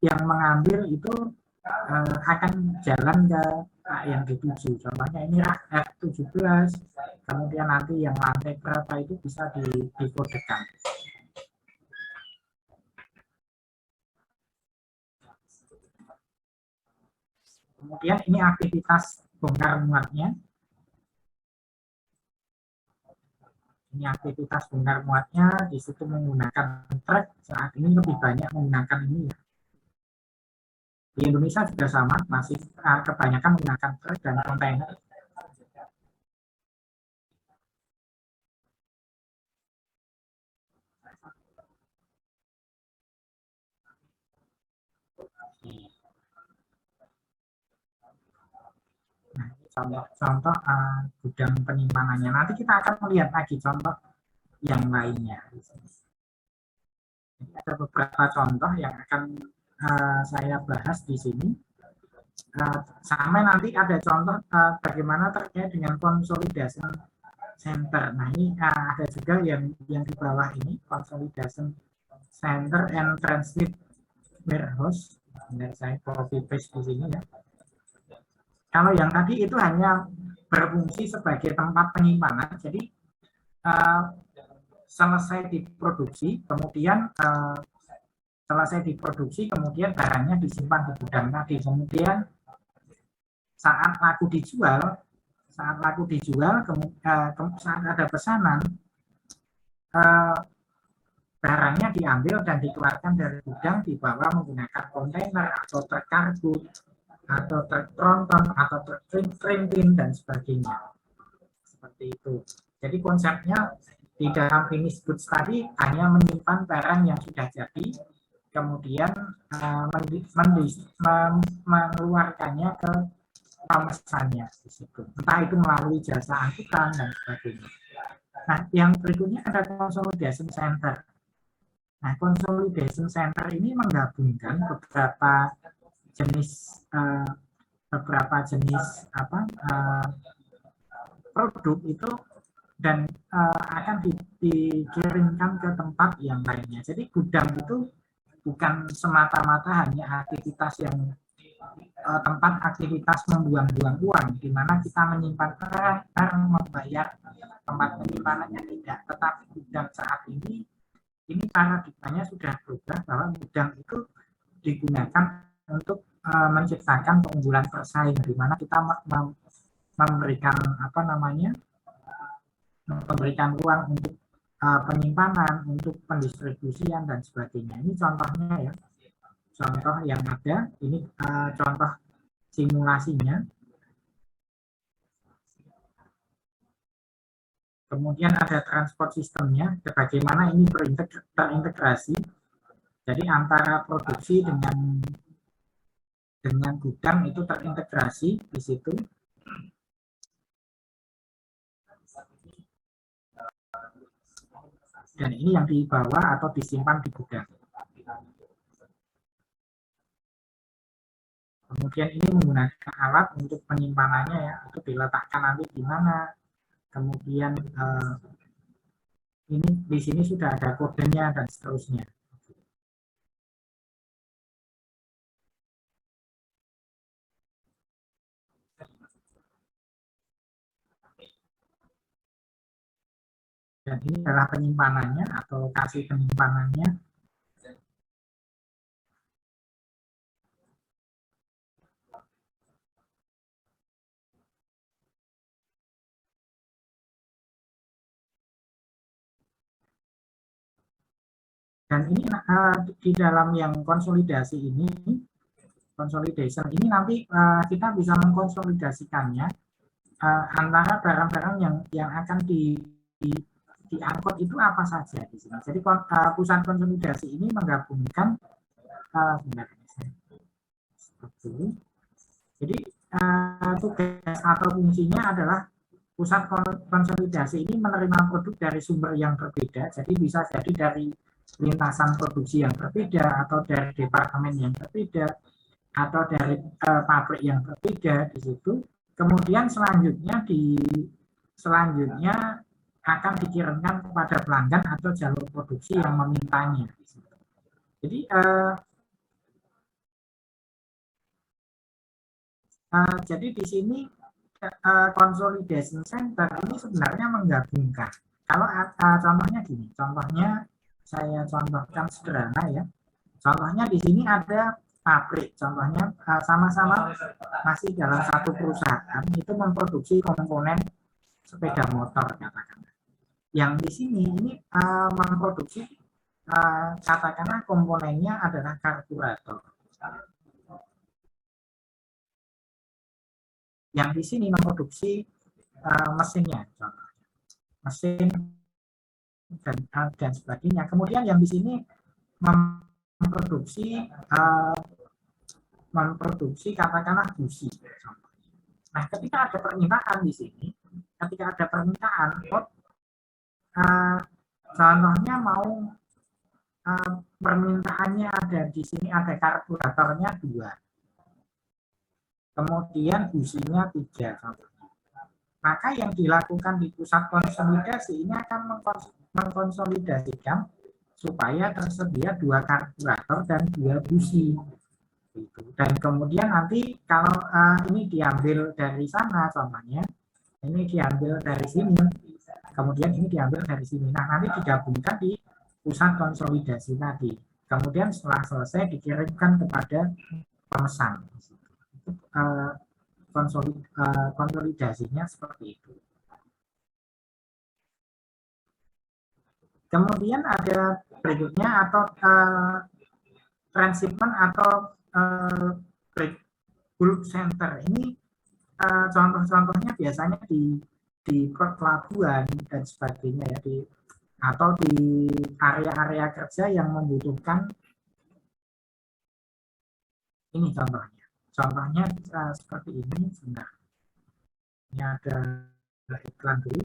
yang mengambil itu akan jalan ke rak yang dituju. Contohnya ini rak F17, kemudian nanti yang lantai berapa itu bisa dikodekan. Kemudian ini aktivitas bongkar muatnya. Ini aktivitas bongkar muatnya, di situ menggunakan truk. Saat ini lebih banyak menggunakan ini ya. Di Indonesia juga sama, masih kebanyakan menggunakan truk dan kontainer. Nah, contoh gudang penyimpanannya. Nanti kita akan melihat lagi contoh yang lainnya. Jadi ada beberapa contoh yang akan saya bahas di sini. Sampai nanti ada contoh bagaimana terkait dengan consolidation center. Nah, ini ada juga yang di bawah ini, consolidation center and transit warehouse. Benar, saya copy paste di sini ya. Kalau yang tadi itu hanya berfungsi sebagai tempat penyimpanan, jadi selesai diproduksi, kemudian barangnya disimpan di gudang tadi. Kemudian saat laku dijual, saat ada pesanan, barangnya diambil dan dikeluarkan dari gudang, dibawa menggunakan kontainer atau truk kargo atau truk tronton atau truk printing dan sebagainya. Seperti itu. Jadi konsepnya di dalam finished goods tadi hanya menyimpan barang yang sudah jadi, kemudian mengeluarkannya ke pemesannya di situ. Entah itu melalui jasa angkutan dan sebagainya. Nah, yang berikutnya ada consolidation center. Nah, consolidation center ini menggabungkan beberapa jenis produk itu dan akan dikirimkan ke tempat yang lainnya. Jadi gudang itu bukan semata-mata hanya aktivitas yang tempat aktivitas membuang-buang uang, di mana kita menyimpan barang, membayar tempat penyimpanannya tidak. Tetapi gudang saat ini paradigmanya sudah berubah, bahwa gudang itu digunakan untuk menciptakan keunggulan persaing, di mana kita memberikan memberikan uang untuk penyimpanan, untuk pendistribusian dan sebagainya. Ini contohnya ya, contoh yang ada. Ini contoh simulasinya. Kemudian ada transport sistemnya, bagaimana ini terintegrasi. Jadi antara produksi dengan gudang itu terintegrasi di situ. Dan ini yang dibawa atau disimpan di gudang. Kemudian ini menggunakan alat untuk penyimpanannya ya, itu diletakkan nanti di mana. Kemudian ini di sini sudah ada kodenya dan seterusnya. Dan ini adalah penyimpanannya atau lokasi penyimpanannya. Dan ini di dalam yang consolidation ini nanti kita bisa mengkonsolidasikannya antara barang-barang yang akan diangkut itu apa saja di sini. Jadi pusat konsolidasi ini menggabungkan jadi tugas atau fungsinya adalah pusat konsolidasi ini menerima produk dari sumber yang berbeda. Jadi bisa jadi dari lintasan produksi yang berbeda, atau dari departemen yang berbeda, atau dari pabrik yang berbeda di situ. Kemudian selanjutnya akan dikirimkan kepada pelanggan atau jalur produksi yang memintanya. Jadi Jadi di sini consolidation center ini sebenarnya menggabungkan. Kalau contohnya gini, contohnya saya contohkan sederhana ya. Contohnya di sini ada pabrik, contohnya sama-sama masih dalam satu perusahaan itu memproduksi komponen sepeda motor katakanlah. Yang di sini ini memproduksi katakanlah komponennya adalah karburator. Yang di sini memproduksi mesinnya, contohnya mesin dan sebagainya. Kemudian yang di sini memproduksi katakanlah busi. Nah, ketika ada permintaan di sini, ketika ada permintaan, contohnya mau permintaannya ada di sini ada karburatornya 2, kemudian businya 3. Maka yang dilakukan di pusat konsolidasi ini akan mengkonsolidasikan supaya tersedia 2 karburator dan 2 busi. Dan kemudian nanti kalau ini diambil dari sana, contohnya ini diambil dari sini, kemudian ini diambil dari sini. Nah, nanti digabungkan di pusat konsolidasi tadi. Kemudian setelah selesai dikirimkan kepada pemesan. Konsolidasinya seperti itu. Kemudian ada berikutnya atau transshipment atau bulk center. Ini contoh-contohnya biasanya di pelabuhan dan sebagainya ya, atau di area-area kerja yang membutuhkan ini contohnya. Contohnya seperti ini, sebentar. Ini ada iklan dulu.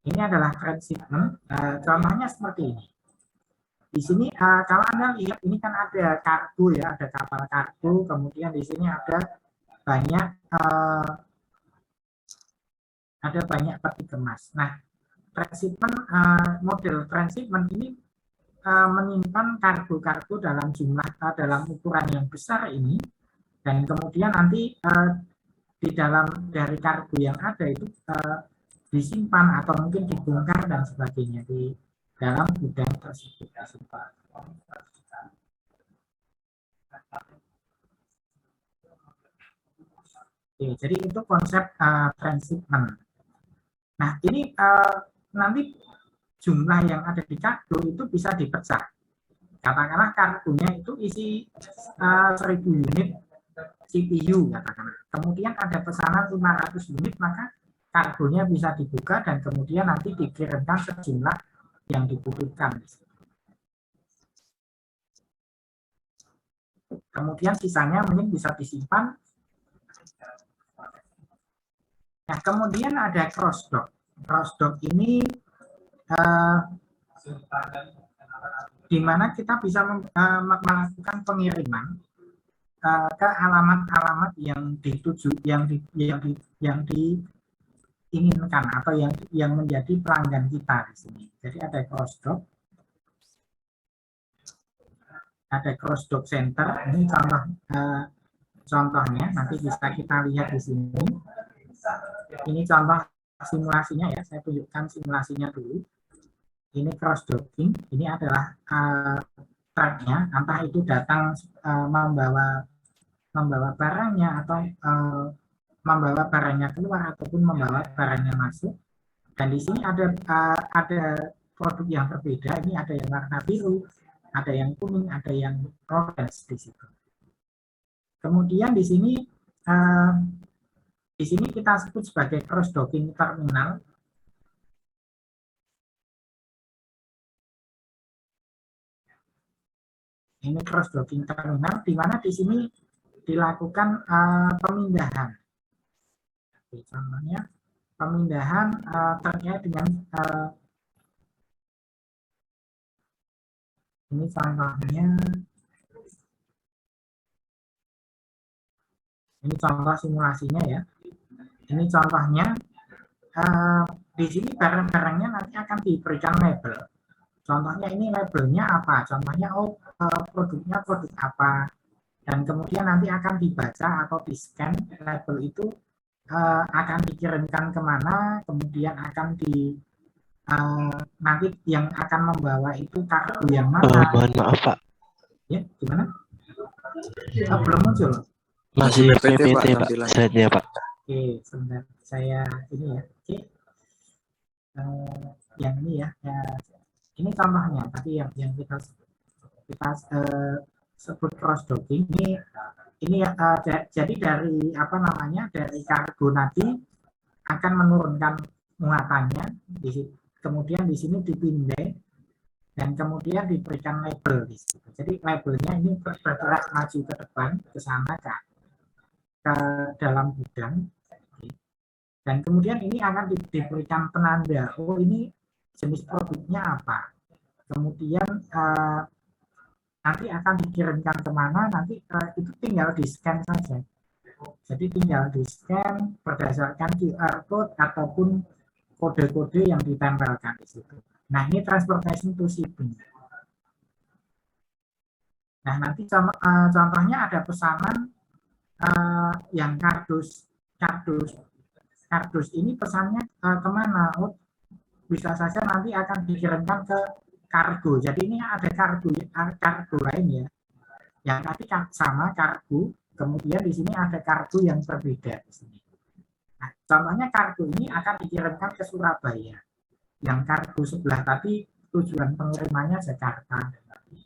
Ini adalah transshipment. Contohnya seperti ini. Di sini kalau Anda lihat ini kan ada kargo ya, ada kapal kargo, kemudian di sini ada banyak peti kemas. Nah, transshipment model transshipment ini menyimpan kargo-kargo dalam dalam ukuran yang besar ini, dan kemudian nanti di dalam dari kargo yang ada itu disimpan atau mungkin dibongkar dan sebagainya di dalam gudang tersebut. Oke, jadi itu konsep transshipment. Nah, ini nanti jumlah yang ada di kargo itu bisa dipecah. Katakanlah kargonya itu isi 1000 unit CPU katakanlah. Kemudian ada pesanan 500 unit, maka kargonya bisa dibuka dan kemudian nanti dikirimkan sejumlah yang dibutuhkan. Kemudian sisanya mungkin bisa disimpan. Nah, kemudian ada cross dock. Cross dock ini di mana kita bisa melakukan pengiriman ke alamat-alamat yang dituju, yang diinginkan atau yang menjadi pelanggan kita di sini. Jadi ada cross dock, ada cross dock center. Ini contohnya nanti bisa kita lihat di sini. Ini contoh simulasinya ya. Saya tunjukkan simulasinya dulu. Ini cross docking, ini adalah truknya, entah itu datang membawa barangnya atau membawa barangnya keluar ataupun membawa barangnya masuk. Dan di sini ada produk yang berbeda. Ini ada yang warna biru, ada yang kuning, ada yang orange di situ. Kemudian di sini kita sebut sebagai cross docking terminal. Ini cross docking terminal, di mana di sini dilakukan pemindahan. Contohnya pemindahan terkait dengan ini contohnya, ini contoh simulasinya ya. Ini contohnya di sini barang-barangnya nanti akan diberikan label. Contohnya ini labelnya apa? Contohnya produknya produk apa Dan kemudian nanti akan dibaca atau di-scan, label itu akan dikirimkan kemana, kemudian akan nanti yang akan membawa itu kargo yang mana. Mohon maaf Pak. Ya, gimana? Belum muncul. Masih PPT Pak, slide-nya Pak. Oke, sebentar. Saya ini ya. Oke. Yang ini ya. Ini contohnya. Tadi yang kita sebut cross docking. Ini jadi dari apa namanya, dari kargo nanti akan menurunkan muatannya, kemudian di sini dipindai dan kemudian diberikan label di situ. Jadi labelnya ini bergerak maju ke depan ke sana ke dalam gudang, dan kemudian ini akan diberikan penanda, oh ini jenis produknya apa, kemudian nanti akan dikirimkan kemana, nanti itu tinggal di scan saja. Jadi tinggal di scan berdasarkan QR code ataupun kode-kode yang ditempelkan di situ. Nah, ini transportation to shipping. Nah, nanti contohnya ada pesanan yang kardus ini pesannya kemana? Oh, bisa saja nanti akan dikirimkan ke kargo. Jadi ini ada kargo lain ya. Yang tadi sama kargo, kemudian di sini ada kargo yang berbeda di sini. Nah, contohnya kargo ini akan dikirimkan ke Surabaya. Yang kargo sebelah tadi tujuan pengirimannya Jakarta.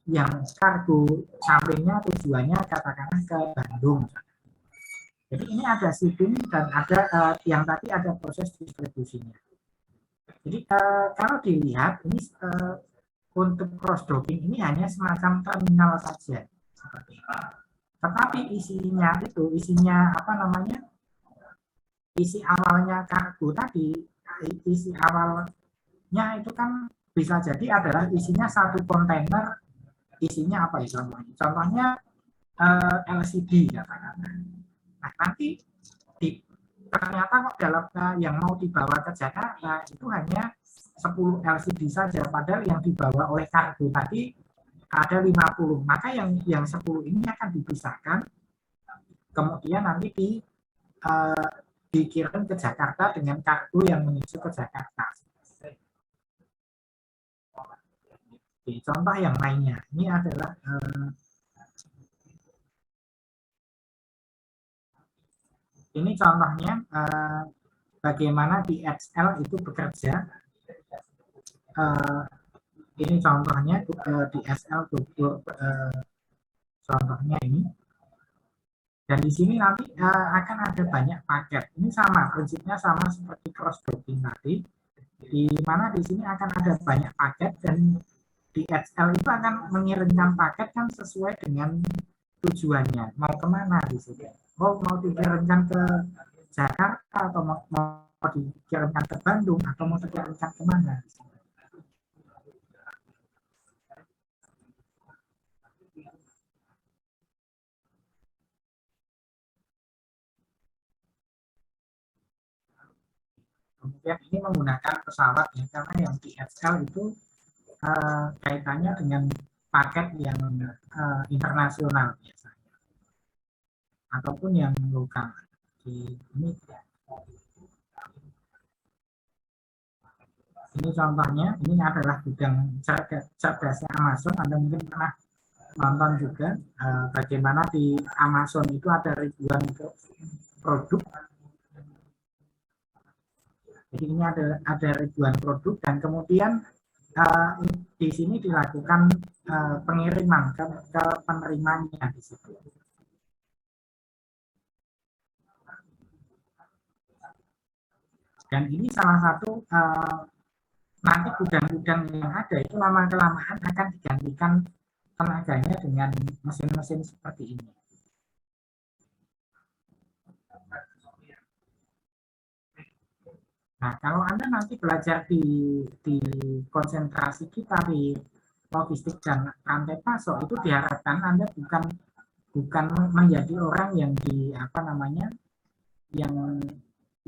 Yang kargo sampingnya tujuannya katakanlah ke Bandung. Jadi ini ada shipping dan ada yang tadi ada proses distribusinya. Jadi kalau dilihat ini untuk cross docking ini hanya semacam terminal saja. Tetapi isinya apa namanya? Isi awalnya kargo tadi, isi awalnya itu kan bisa jadi adalah isinya satu kontainer, isinya apa ya contohnya? Contohnya LCD katakan. Nah, nanti ternyata kok dalam yang mau dibawa ke Jakarta itu hanya 10 LCD saja, padahal yang dibawa oleh kargo tadi ada 50. Maka yang 10 ini akan dipisahkan, kemudian nanti dikirim ke Jakarta dengan kargo yang menuju ke Jakarta. Oke, contoh yang lainnya, ini adalah ini contohnya bagaimana DHL itu bekerja. Ini contohnya DHL contohnya ini. Dan di sini nanti akan ada banyak paket. Ini sama, prinsipnya sama seperti cross docking tadi. Di mana di sini akan ada banyak paket dan DHL itu akan mengirimkan paket kan sesuai dengan tujuannya. Mau kemana di sini? Oh, mau dikirimkan ke Jakarta atau mau dikirimkan ke Bandung atau mau dikirimkan kemana? Kemudian ini menggunakan pesawat ya, karena yang DHL itu kaitannya dengan paket yang internasional biasanya ataupun yang lokal. Ini contohnya, ini adalah gudang cerdasnya Amazon. Anda mungkin pernah nonton juga bagaimana di Amazon itu ada ribuan produk. Jadi ini ada ribuan produk dan kemudian di sini dilakukan pengiriman ke penerimanya di situ. Dan ini salah satu nanti gudang-gudang yang ada itu lama-kelamaan akan digantikan tenaganya dengan mesin-mesin seperti ini. Nah, kalau Anda nanti belajar di konsentrasi kita di logistik dan rantai pasok, itu diharapkan Anda bukan menjadi orang yang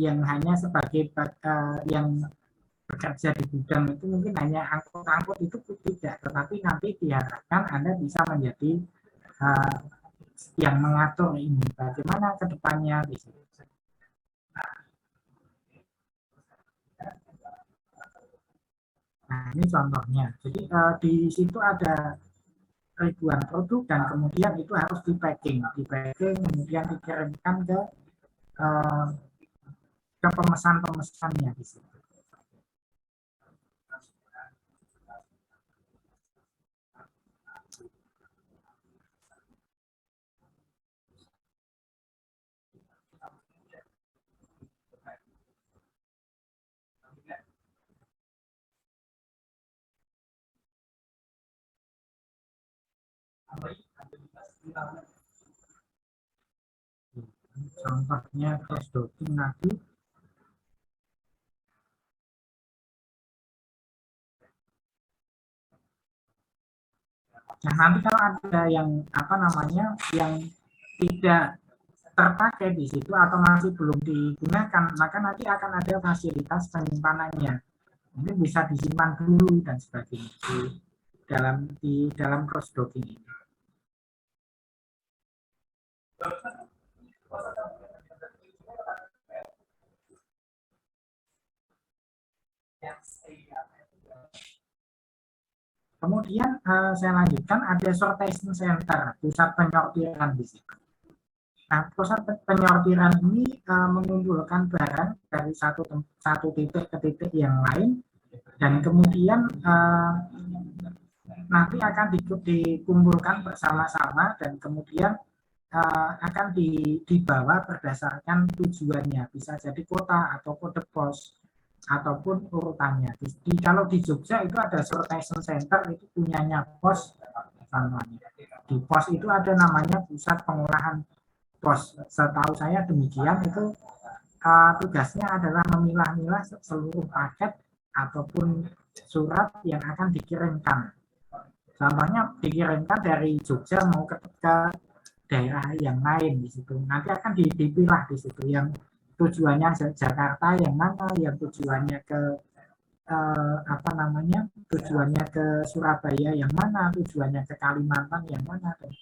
yang hanya sebagai yang bekerja di gudang itu mungkin hanya angkut-angkut itu tidak, tetapi nanti diharapkan Anda bisa menjadi yang mengatur ini, bagaimana ke depannya di situ. Nah, ini contohnya. Jadi di situ ada ribuan produk dan kemudian itu harus di packing, kemudian dikirimkan eh, ke pemesan-pemesannya di situ. Contohnya cross docking lagi. Nah, nanti kalau ada yang apa namanya yang tidak terpakai di situ atau masih belum digunakan, maka nanti akan ada fasilitas penyimpanannya. Ini bisa disimpan dulu dan sebagainya di dalam cross docking ini. Kemudian saya lanjutkan, ada sortation center, pusat penyortiran di situ. Nah, pusat penyortiran ini mengumpulkan barang dari satu titik ke titik yang lain, dan kemudian nanti akan dikumpulkan bersama-sama dan kemudian akan dibawa berdasarkan tujuannya, bisa jadi kota atau kode pos ataupun urutannya. Kalau di Jogja itu ada sortation center, itu punyanya pos contohnya. Di pos itu ada namanya pusat pengolahan pos. Setahu saya demikian, itu tugasnya adalah memilah-milah seluruh paket ataupun surat yang akan dikirimkan. Contohnya dikirimkan dari Jogja mau ke daerah yang lain di situ. Nanti akan dipilah di situ yang tujuannya Jakarta yang mana, yang tujuannya ke tujuannya ke Surabaya yang mana, tujuannya ke Kalimantan yang mana. Dan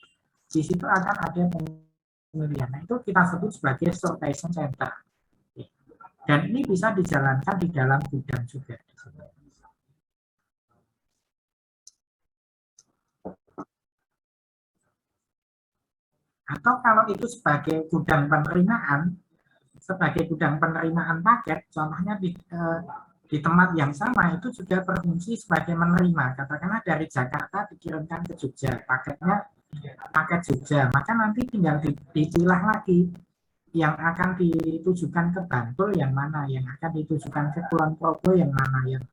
di situ akan ada pemilihan. Nah, itu kita sebut sebagai sortation center. Dan ini bisa dijalankan di dalam gudang juga. Atau kalau itu sebagai gudang penerimaan paket, contohnya di tempat yang sama itu juga berfungsi sebagai menerima. Katakanlah dari Jakarta dikirimkan ke Jogja, paketnya paket Jogja, maka nanti tinggal dipilah lagi yang akan ditujukan ke Bantul yang mana, yang akan ditujukan ke Kulon Progo yang mana, yang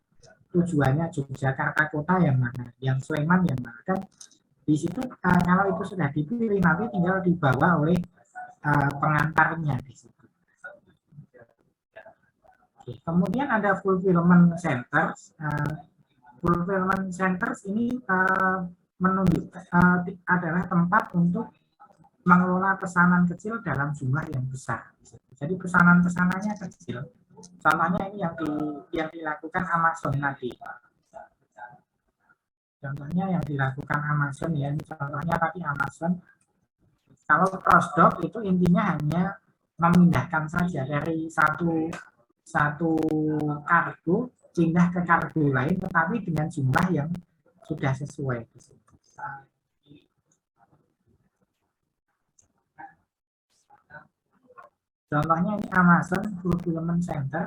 tujuannya Yogyakarta kota yang mana, yang Sleman yang mana. Dan di situ kalau itu sudah dipilih, nanti tinggal dibawa oleh pengantarnya di situ. Oke, kemudian ada fulfillment centers. Fulfillment centers ini adalah tempat untuk mengelola pesanan kecil dalam jumlah yang besar. Jadi pesanan-pesanannya kecil. Contohnya ini yang dilakukan Amazon tadi. Contohnya yang dilakukan Amazon ya, ini contohnya tadi Amazon. Kalau cross-dock itu intinya hanya memindahkan saja dari satu kargo pindah ke kargo lain, tetapi dengan jumlah yang sudah sesuai. Contohnya ini Amazon Fulfillment Center.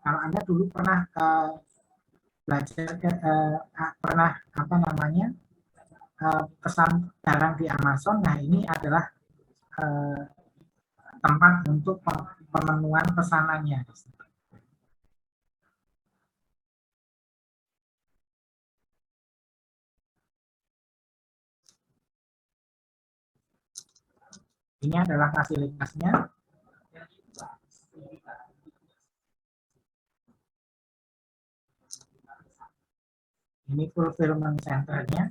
Kalau Anda dulu pernah belajar pernah pesan barang di Amazon, nah ini adalah tempat untuk pemenuhan pesanannya. Ini adalah fasilitasnya. Ini fulfillment center-nya.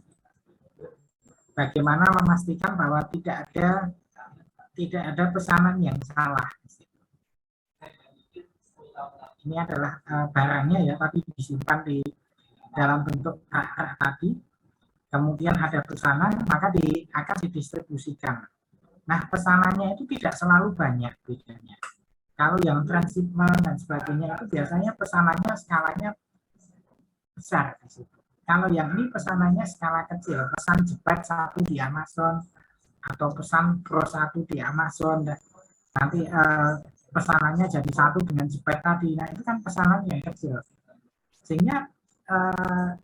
Bagaimana memastikan bahwa tidak ada pesanan yang salah. Ini adalah barangnya ya, tapi disimpan di dalam bentuk rak-rak tadi. kemudian ada pesanan, maka akan didistribusikan. Nah, pesanannya itu tidak selalu banyak bedanya. Kalau yang transshipment dan sebagainya itu biasanya pesanannya skalanya besar di situ. Kalau yang ini pesanannya skala kecil, pesan jepret 1 di Amazon atau pesan Pro 1 di Amazon, dan nanti pesanannya jadi 1 dengan jepret tadi. Nah, itu kan pesanan yang kecil. Sehingga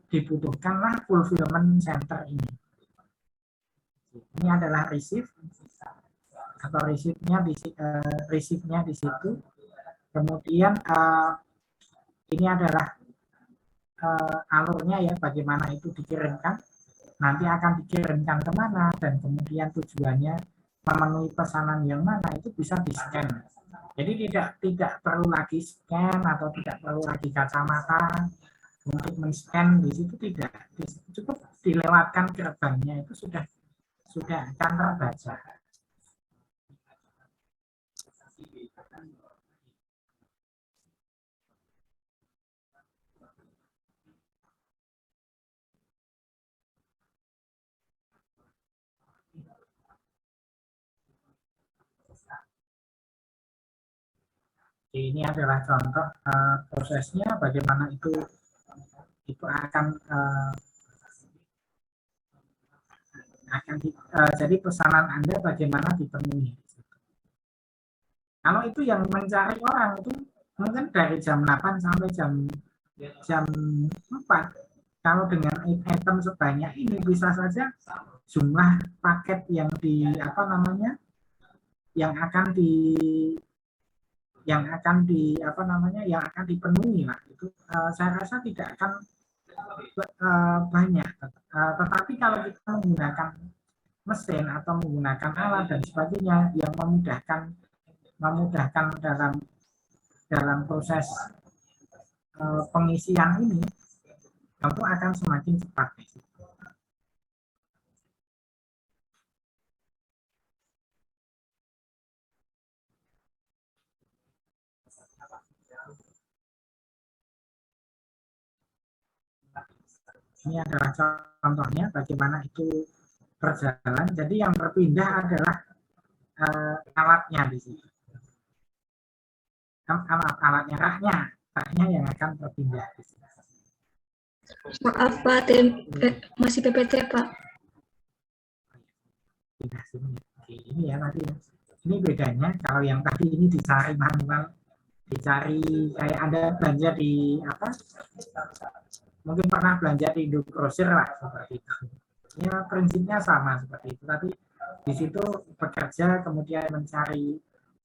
dibutuhkanlah fulfillment center ini. Ini adalah receive atau receive-nya di situ. Kemudian ini adalah alurnya ya, bagaimana itu dikirimkan. Nanti akan dikirimkan kemana dan kemudian tujuannya memenuhi pesanan yang mana itu bisa di-scan. Jadi tidak perlu lagi scan atau tidak perlu lagi kacamata untuk men-scan di situ, tidak, cukup dilewatkan gerbangnya itu sudah akan terbaca. Ini adalah contoh prosesnya, bagaimana itu akan jadi pesanan Anda bagaimana dipenuhi. Kalau itu yang mencari orang itu mungkin dari jam 8 sampai jam 4. Kalau dengan item sebanyak ini bisa saja jumlah paket yang yang akan dipenuhi lah itu saya rasa tidak akan banyak. Tetapi kalau kita menggunakan mesin atau menggunakan alat dan sebagainya yang memudahkan dalam proses pengisian ini, tentu akan semakin cepat. Ini adalah contohnya bagaimana itu berjalan. Jadi yang berpindah adalah alatnya di sini. Alatnya, raknya yang akan berpindah. Maaf Pak, masih PPT Pak. Pindah sini. Oke, ini ya tadi. Ini bedanya kalau yang tadi ini dicari manual, dicari kayak Anda belanja di mungkin pernah belanja di Indogrosir lah seperti itu. Ya prinsipnya sama seperti itu. Tapi di situ bekerja kemudian mencari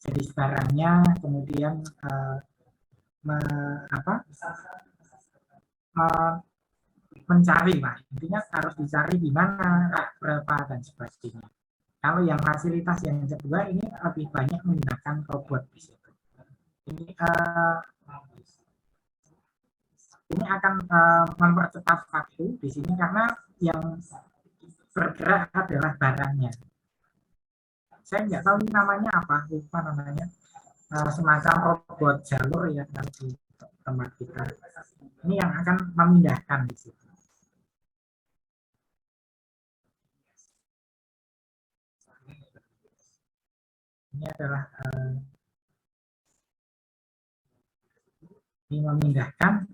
jenis barangnya, kemudian mencari lah. Intinya harus dicari di mana, berapa dan sebagainya. Kalau yang fasilitas yang kedua ini lebih banyak menggunakan robot di situ. Ini akan mempercepat waktu di sini karena yang bergerak adalah barangnya. Saya nggak tahu ini namanya apa, lupa namanya. Semacam robot jalur ya di tempat kita. Ini yang akan memindahkan di situ. Ini adalah ini memindahkan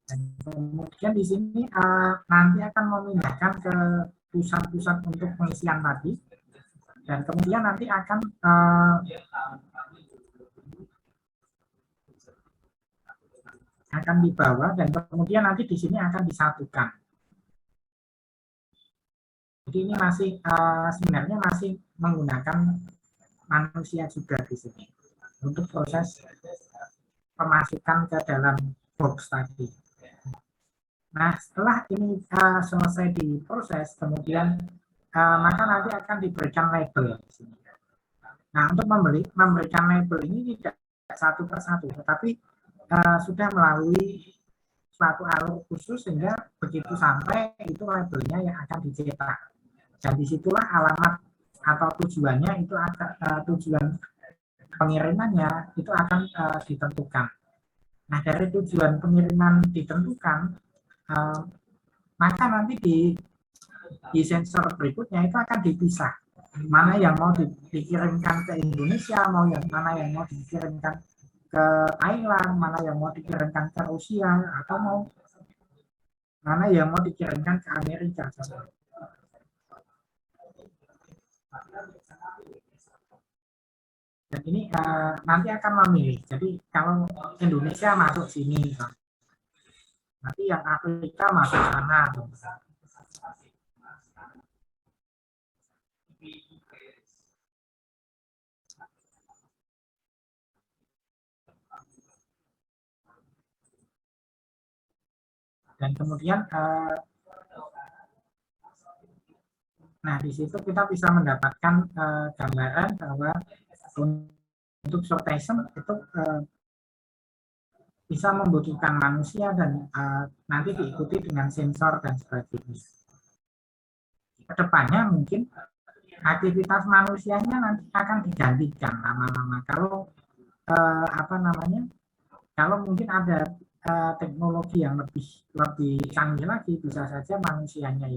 dan kemudian di sini nanti akan memindahkan ke pusat-pusat untuk pengisian tadi, dan kemudian nanti akan dibawa dan kemudian nanti di sini akan disatukan. Jadi ini masih sebenarnya masih menggunakan manusia juga di sini untuk proses pemasukan ke dalam box tadi. Nah, setelah ini selesai diproses, kemudian maka nanti akan diberikan label di sini. Nah, untuk memberikan label ini tidak satu persatu, tetapi sudah melalui suatu alur khusus sehingga begitu sampai itu labelnya yang akan dicetak. Dan disitulah alamat atau tujuannya itu akan tujuan pengirimannya itu akan ditentukan. Nah, dari tujuan pengiriman ditentukan, maka nanti di sensor berikutnya itu akan dipisah. Mana yang mau dikirimkan ke Indonesia, mana yang mau dikirimkan ke Thailand, mana yang mau dikirimkan ke Rusia, atau mana yang mau dikirimkan ke Amerika. Dan ini nanti akan memilih. Jadi kalau Indonesia masuk sini, nanti yang Afrika masuk sana. Dan kemudian, nah di situ kita bisa mendapatkan gambaran bahwa untuk sortation itu bisa membutuhkan manusia dan nanti diikuti dengan sensor dan sebagainya. Kedepannya mungkin aktivitas manusianya nanti akan digantikan lama-lama. Kalau kalau mungkin ada teknologi yang lebih canggih lagi, bisa saja manusianya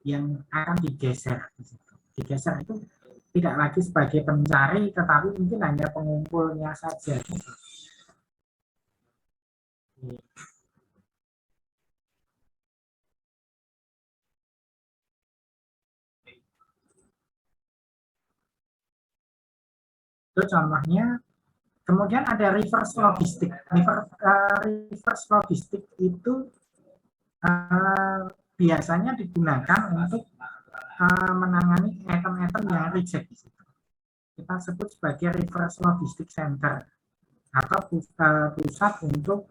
yang akan digeser. Digeser itu tidak lagi sebagai pencari, tetapi mungkin hanya pengumpulnya saja. Itu contohnya. Kemudian ada reverse logistik. Reverse logistik itu biasanya digunakan untuk menangani item-item yang reject. Kita sebut sebagai reverse logistik center atau pusat untuk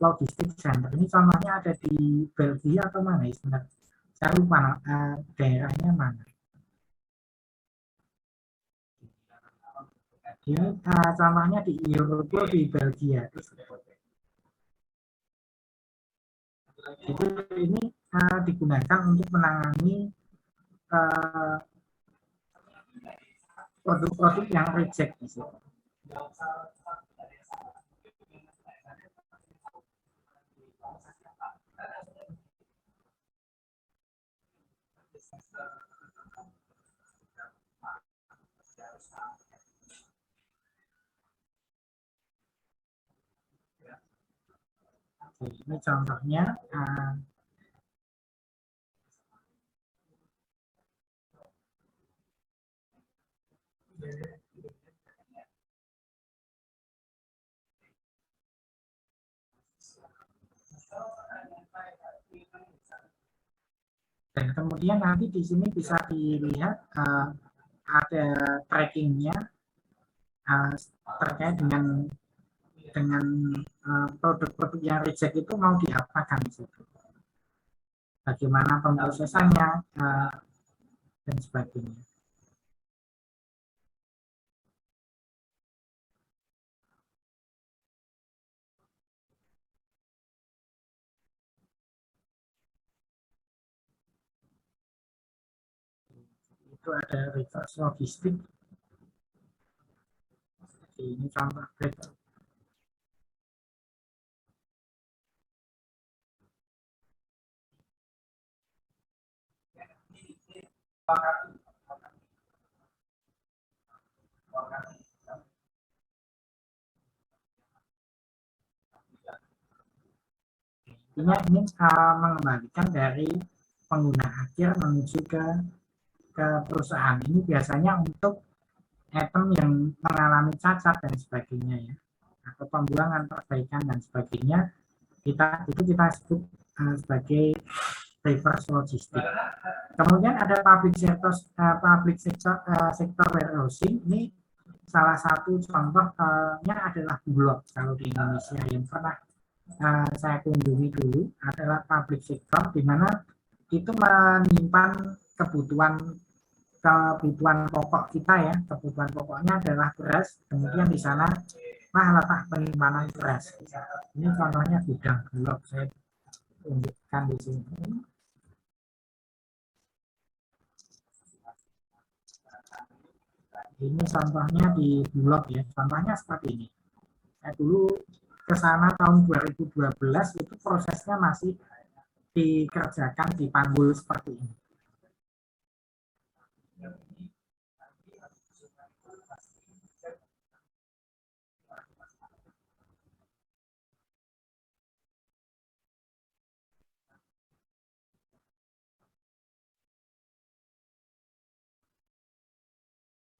logistik center. Ini contohnya ada di Belgia atau mana ya sebenarnya? Saya lupa daerahnya mana. Ini contohnya di Europol di Belgia. Jadi ini digunakan untuk menangani produk-produk yang reject. Ini contohnya. Dan kemudian nanti di sini bisa dilihat ada trackingnya terkait dengan produk-produk yang reject itu mau diapakan di situ. Bagaimana pemrosesannya dan sebagainya. Itu ada reverse logistik. Ini contoh reverse. Ini mengembalikan dari pengguna akhir menuju ke perusahaan. Ini biasanya untuk item yang mengalami cacat dan sebagainya ya, atau pembuangan, perbaikan dan sebagainya. Kita sebut sebagai reverse logistik. Kemudian ada public sector warehousing. Ini salah satu contohnya adalah Bulog kalau di Indonesia yang pernah saya kunjungi dulu adalah public sector, di mana itu menyimpan kebutuhan pokok kita ya. Kebutuhan pokoknya adalah beras, kemudian di sana letak penyimpanan beras. Ini contohnya gudang Bulog, saya tunjukkan di sini. Ini contohnya di Bulog ya, contohnya seperti ini. Saya dulu ke sana tahun 2012 itu prosesnya masih dikerjakan di panggul seperti ini.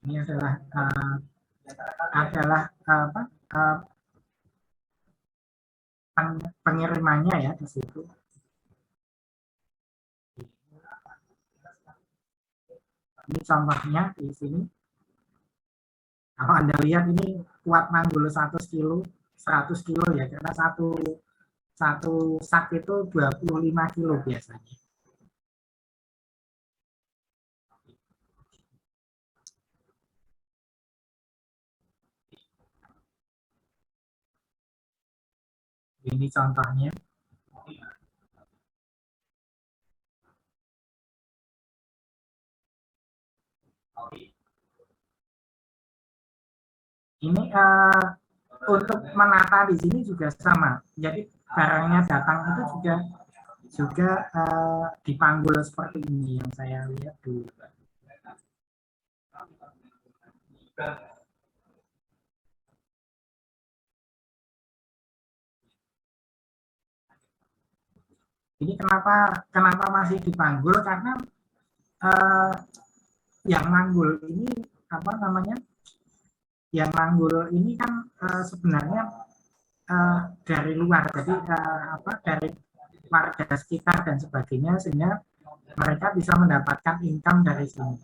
Ini adalah apa pengirimannya ya di situ. Ini contohnya di sini. Kalau Anda lihat ini kuat manggul 100 kilo ya, karena satu sak itu 25 kilo biasanya. Ini contohnya. Ini untuk menata di sini juga sama. Jadi barangnya datang itu juga dipanggul seperti ini yang saya lihat dulu. Ini kenapa masih dipanggul, karena yang manggul ini apa namanya? Yang manggul ini kan sebenarnya dari luar, jadi dari warga sekitar dan sebagainya, sehingga mereka bisa mendapatkan income dari sini.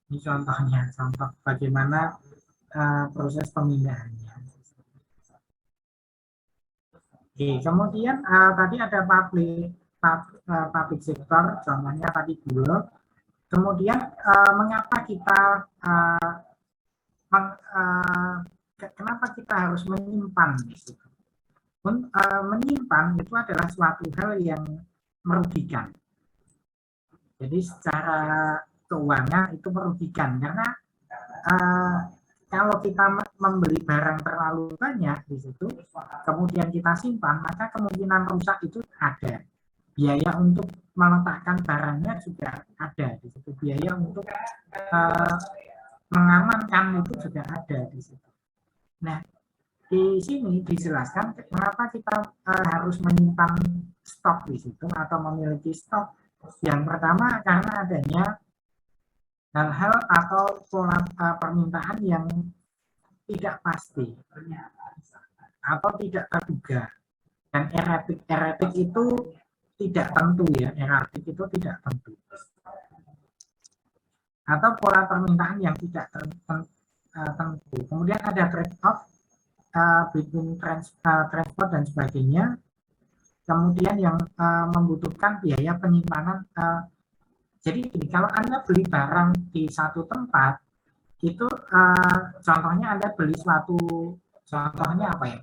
Ini contohnya, contoh bagaimana proses pemindahannya. Oke, kemudian tadi ada public sector, contohnya tadi Bulog. Kemudian mengapa kenapa kita harus menyimpan di situ? Menyimpan itu adalah suatu hal yang merugikan. Jadi secara keuangan itu merugikan, karena kalau kita membeli barang terlalu banyak di situ, kemudian kita simpan, maka kemungkinan rusak itu ada. Biaya untuk meletakkan barangnya juga ada di situ. Biaya untuk mengamankan itu juga ada di situ. Nah, di sini dijelaskan mengapa kita harus menyimpan stok di situ atau memiliki stok. Yang pertama, karena adanya hal-hal atau pola permintaan yang tidak pasti atau tidak terduga, dan erratik itu tidak tentu ya, erratik itu tidak tentu, atau pola permintaan yang tidak tentu. Kemudian ada trade off between transport dan sebagainya. Kemudian yang membutuhkan biaya penyimpanan. Jadi kalau Anda beli barang di satu tempat, itu contohnya Anda beli contohnya apa ya?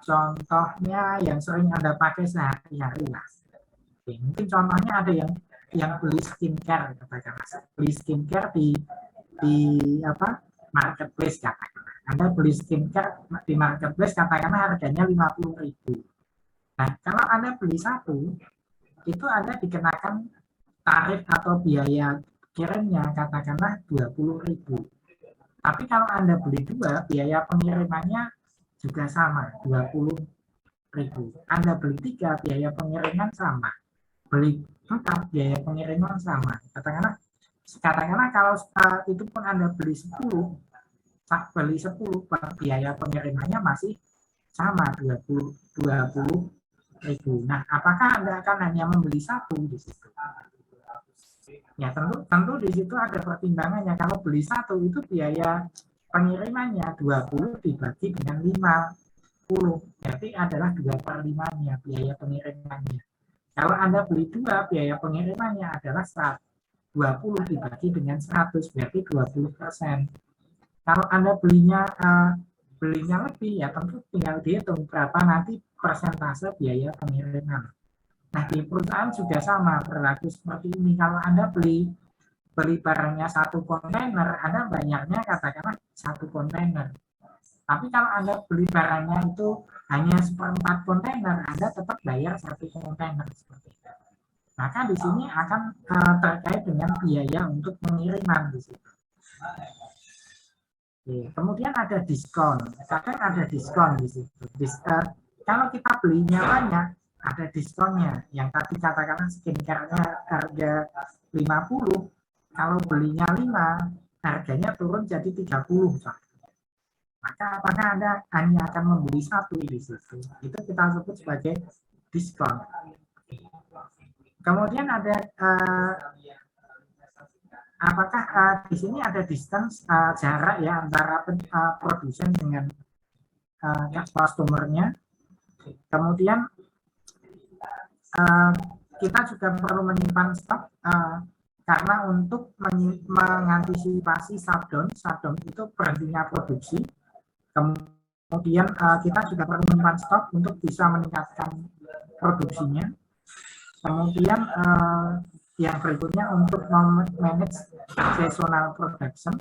Contohnya yang sering Anda pakai sehari-hari lah. Mungkin contohnya ada yang beli skincare, katakanlah beli skincare di marketplace, katakanlah. Anda beli skincare di marketplace, katakanlah harganya 50.000. Nah, kalau Anda beli satu, itu Anda dikenakan tarif atau biaya kirimnya katakanlah 20.000. Tapi kalau Anda beli dua, biaya pengirimannya juga sama, 20.000. Anda beli tiga, biaya pengiriman sama. Beli 4, biaya pengiriman sama. Katakanlah kalau itu pun Anda beli 10, biaya pengirimannya masih sama, 20.000. Nah, apakah Anda akan hanya membeli satu di situ? Ya, tentu di situ ada pertimbangannya. Kalau beli satu itu biaya pengirimannya 20 dibagi dengan 50, berarti adalah 2/5-nya biaya pengirimannya. Kalau Anda beli dua, biaya pengirimannya adalah 20 dibagi dengan 100, berarti 20%. Kalau Anda beli belinya lebih, ya tentu tinggal dihitung berapa nanti persentase biaya pengiriman. Nah, di perusahaan juga sama, berlaku seperti ini. Kalau Anda beli barangnya 1 kontainer, Anda bayarnya katakanlah 1 kontainer. Tapi kalau Anda beli barangnya itu hanya 1/4 kontainer, Anda tetap bayar 1 kontainer seperti itu. Maka di sini akan terkait dengan biaya untuk pengiriman di situ. Kemudian ada diskon, kadang ada diskon di situ. Kalau kita belinya banyak, ada diskonnya. Yang tadi katakanlah skincare-nya harga 50, kalau belinya 5, harganya turun jadi 30. Maka apakah Anda hanya akan membeli 1 di situ? Itu kita sebut sebagai diskon. Kemudian ada apakah di sini ada distance jarak ya antara produsen dengan customer-nya. Kemudian kita juga perlu menyimpan stok karena untuk mengantisipasi shutdown itu berhentinya produksi. Kemudian kita juga perlu menyimpan stok untuk bisa meningkatkan produksinya. Kemudian yang berikutnya untuk manage seasonal production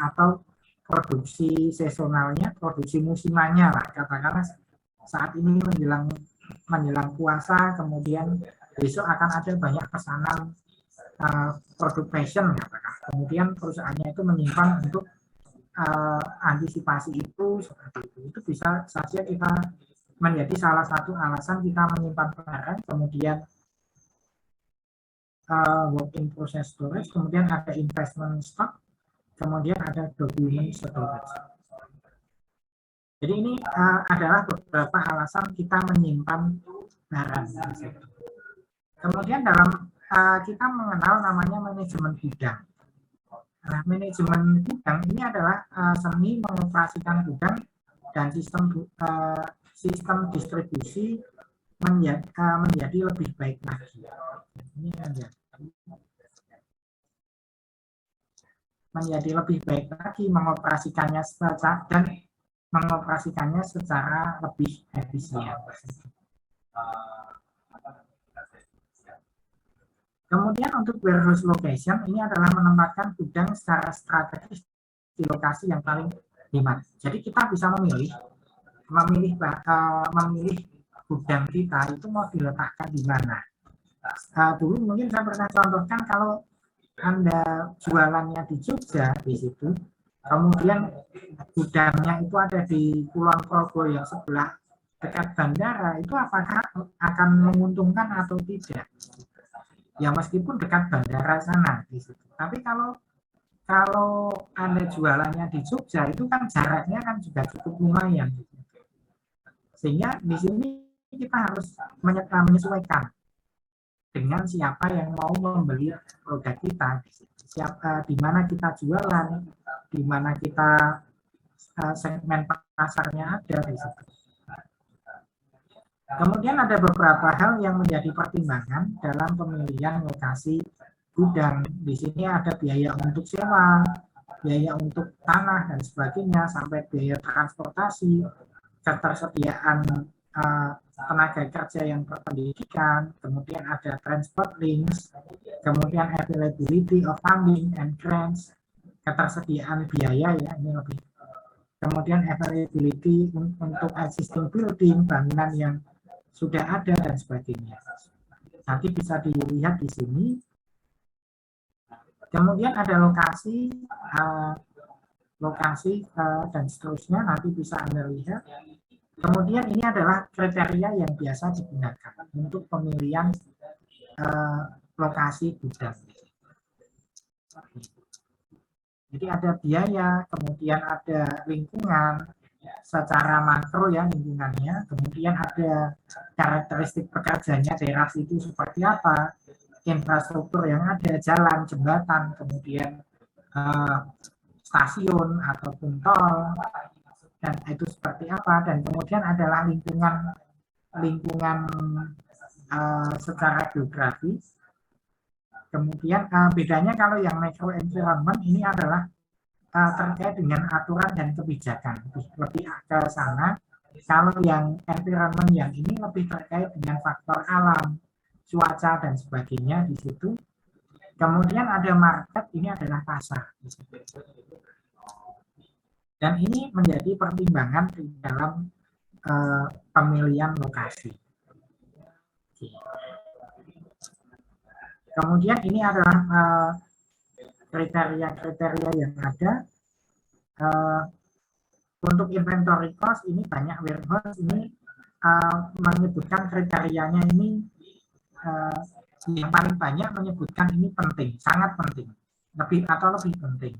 atau produksi seasonalnya, produksi musimannya lah, katakanlah saat ini menjelang puasa, kemudian besok akan ada banyak pesanan produk fashion, katakanlah. Kemudian perusahaannya itu menyimpan untuk antisipasi itu seperti itu. Itu bisa saja kita menjadi salah satu alasan kita menyimpan barang, kemudian work in process storage, kemudian ada investment stock, kemudian ada document storage. Jadi ini adalah beberapa alasan kita menyimpan barang. Kemudian dalam kita mengenal namanya manajemen gudang. Nah, manajemen gudang ini adalah seni mengoperasikan gudang dan sistem distribusi menjadi lebih baik lagi. Ini menjadi lebih baik lagi, mengoperasikannya secara lebih efisien. Kemudian untuk warehouse location ini adalah menempatkan gudang secara strategis di lokasi yang paling hemat. Jadi kita bisa memilih gudang kita itu mau diletakkan di mana. Dulu mungkin saya pernah contohkan kalau Anda jualannya di Jogja di situ, kemudian gudangnya itu ada di Kulon Progo yang sebelah dekat bandara, itu apakah akan menguntungkan atau tidak? Ya meskipun dekat bandara sana di situ. Tapi kalau Anda jualannya di Jogja itu kan jaraknya kan juga cukup lumayan. Sehingga di sini kita harus menyesuaikan dengan siapa yang mau membeli produk kita, di mana kita jualan, di mana kita segmen pasarnya ada di situ. Kemudian ada beberapa hal yang menjadi pertimbangan dalam pemilihan lokasi gudang. Di sini ada biaya untuk sewa, biaya untuk tanah dan sebagainya, sampai biaya transportasi, ketersediaan tenaga kerja yang berpendidikan, kemudian ada transport links, kemudian availability of funding and grants, ketersediaan biaya ya ini lebih, kemudian availability untuk existing building, bangunan yang sudah ada dan sebagainya. Nanti bisa dilihat di sini. Kemudian ada lokasi dan seterusnya, nanti bisa Anda lihat. Kemudian ini adalah kriteria yang biasa digunakan untuk pemilihan lokasi gudang. Jadi ada biaya, kemudian ada lingkungan secara makro ya lingkungannya, kemudian ada karakteristik pekerjanya, daerah itu seperti apa, infrastruktur yang ada, jalan, jembatan, kemudian stasiun ataupun tol, dan itu seperti apa, dan kemudian adalah lingkungan secara geografis. Kemudian bedanya kalau yang micro environment ini adalah terkait dengan aturan dan kebijakan, lebih ke sana. Kalau yang environment yang ini lebih terkait dengan faktor alam, cuaca dan sebagainya di situ. Kemudian ada market, ini adalah pasar. Dan ini menjadi pertimbangan di dalam pemilihan lokasi. Kemudian ini adalah kriteria-kriteria yang ada. Untuk inventory cost ini banyak warehouse ini menyebutkan kriterianya ini yang paling banyak menyebutkan ini penting, sangat penting, lebih penting.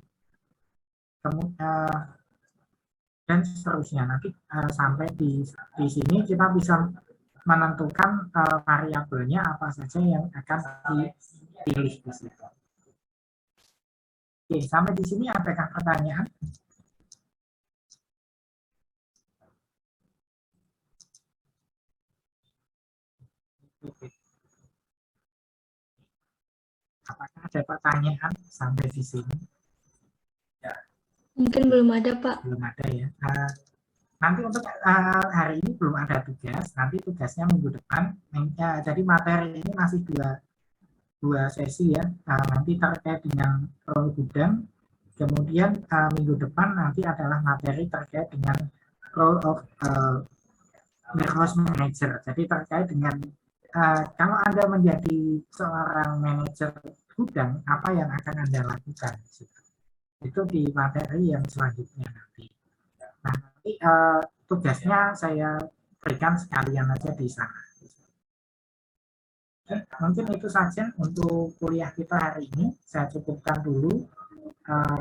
Dan seterusnya nanti sampai di sini kita bisa menentukan variabelnya apa saja yang akan dipilih di situ. Oke, sampai di sini apakah pertanyaan? Apakah ada pertanyaan sampai di sini? Mungkin belum ada, Pak. Belum ada ya. Nanti untuk hari ini belum ada tugas. Nanti tugasnya minggu depan. Jadi materi ini masih dua sesi ya. Nanti terkait dengan role gudang. Kemudian minggu depan nanti adalah materi terkait dengan role of warehouse manager. Jadi terkait dengan kalau Anda menjadi seorang manajer gudang, apa yang akan Anda lakukan? Itu di materi yang selanjutnya nanti. Nah, nanti tugasnya saya berikan sekalian aja di sana. Oke, mungkin itu saja untuk kuliah kita hari ini. Saya cukupkan dulu.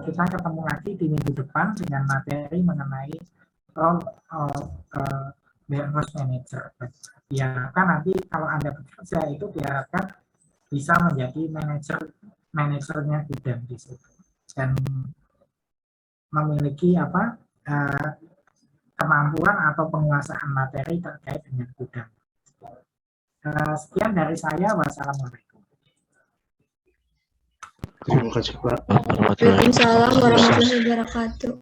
Kita ketemu lagi di minggu depan dengan materi mengenai role warehouse manager. Diharapkan nanti kalau Anda bekerja itu diharapkan bisa menjadi manajernya gudang di situ dan memiliki kemampuan atau penguasaan materi terkait dengan gudang. Sekian dari saya. Wassalamualaikum. Terima kasih Pak. Waalaikumsalam warahmatullahi wabarakatuh.